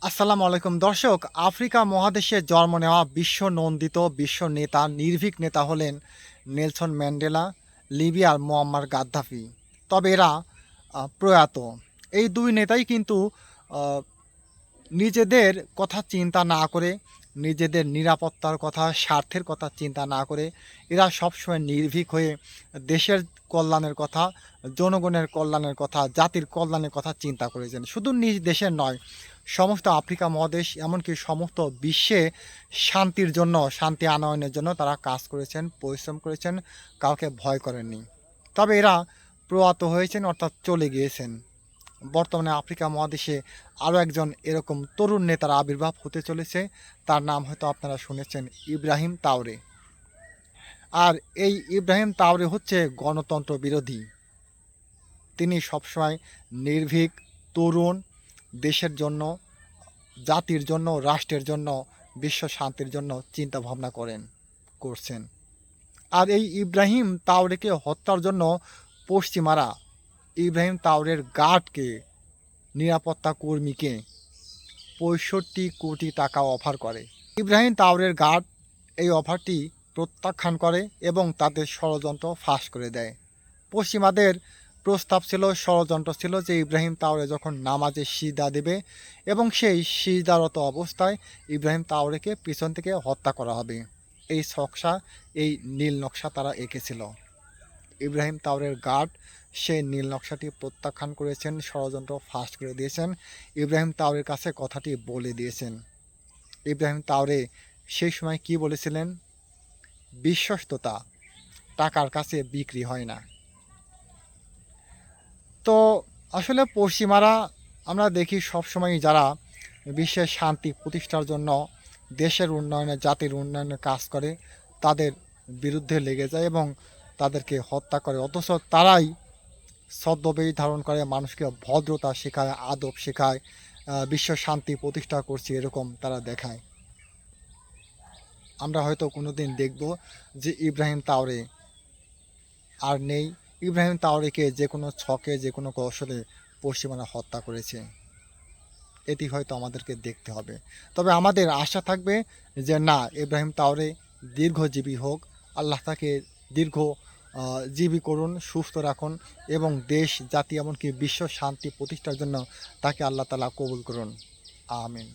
আসসালামু আলাইকুম দর্শক। আফ্রিকা মহাদেশে জন্ম নেওয়া বিশ্ব নন্দিত বিশ্ব নেতা, নির্ভীক নেতা হলেন নেলসন ম্যান্ডেলা, লিবিয়ার মুয়াম্মার গাদ্দাফি। তবে এরা প্রয়াত। এই দুই নেতাই কিন্তু আ নিজেদের কথা চিন্তা না করে, নিজেদের নিরাপত্তার কথা, স্বার্থের কথা চিন্তা না করে এরা সবসময় নির্ভীক হয়ে দেশের কল্যাণের কথা, জনগণের কল্যাণের কথা, জাতির কল্যাণের কথা চিন্তা করেছেন। শুধু নিজ দেশের নয়, সমস্ত আফ্রিকা মহাদেশ এমনকি সমস্ত বিশ্বে শান্তির জন্য, শান্তি আনয়নের জন্য তারা কাজ করেছেন, পরিশ্রম করেছেন, কাউকে ভয় করেননি। তবে এরা প্রয়াত হয়েছেন অর্থাৎ চলে গিয়েছেন। বর্তমানে আফ্রিকা মহাদেশে আরও একজন এরকম তরুণ নেতার আবির্ভাব হতে চলেছে। তার নাম হয়তো আপনারা শুনেছেন, ইব্রাহিম তাওরে। আর এই ইব্রাহিম তাওরে হচ্ছে গণতন্ত্র বিরোধী। তিনি সবসময় নির্ভীক, তরুণ, দেশের জন্য, জাতির জন্য, রাষ্ট্রের জন্য, বিশ্ব শান্তির জন্য চিন্তা ভাবনা করছেন। আর এই ইব্রাহিম তাওরেকে হত্যার জন্য পশ্চিমারা ইব্রাহিম তাওরের গার্ডকে, নিরাপত্তা কর্মীকে ৬৫ কোটি টাকা অফার করে। ইব্রাহিম তাওরের গার্ড এই অফারটি প্রত্যাখ্যান করে এবং তাদের ষড়যন্ত্র ফাঁস করে দেয়। পশ্চিমাদের প্রস্তাব ছিল, ষড়যন্ত্র ছিল যে ইব্রাহিম তাওরে যখন নামাজে সিজদা দেবে এবং সেই সিজদারত অবস্থায় ইব্রাহিম তাওরেকে পিছন থেকে হত্যা করা হবে। এই নকশা, এই নীল নকশা তারা এঁকেছিল। ইব্রাহিম তাওরের গার্ড সেই নীল নকশাটি প্রত্যাখ্যান করেছেন, ষড়যন্ত্র ফাঁস করে দিয়েছেন। ইব্রাহিম তাওরের কাছে কথাটি বলে দিয়েছেন। ইব্রাহিম তাওরে সেই সময় কি বলেছিলেন? বিশ্বস্ততা টাকার কাছে বিক্রি হয় না। তো আসলে পশ্চিমারা আমরা দেখি সবসময়ই যারা বিশ্বের শান্তি প্রতিষ্ঠার জন্য, দেশের উন্নয়নে, জাতির উন্নয়নে কাজ করে তাদের বিরুদ্ধে লেগে যায় এবং তাদেরকে হত্যা করে। অথচ তারাই ছদ্মবেশ ধারণ করে, মানুষকে ভদ্রতা শেখায়, আদব শেখায়, বিশ্ব শান্তি প্রতিষ্ঠা করছি এরকম তারা দেখায়। আমরা হয়তো কোনোদিন দেখব যে ইব্রাহিম তাওরে আর নেই। ইব্রাহিম তাওরেকে যে কোনো ছকে, যে কোনো কৌশলে পশ্চিমারা হত্যা করেছে। এটি হয়তো আমাদেরকে দেখতে হবে। তবে আমাদের আশা থাকবে যে না, ইব্রাহিম তাওরে দীর্ঘজীবী হোক। আল্লাহ তাকে দীর্ঘ জীবী করুন, সুস্থ রাখুন এবং দেশ, জাতি এমনকি বিশ্ব শান্তি প্রতিষ্ঠার জন্য তাকে আল্লাহ তাআলা কবুল করুন। আমিন।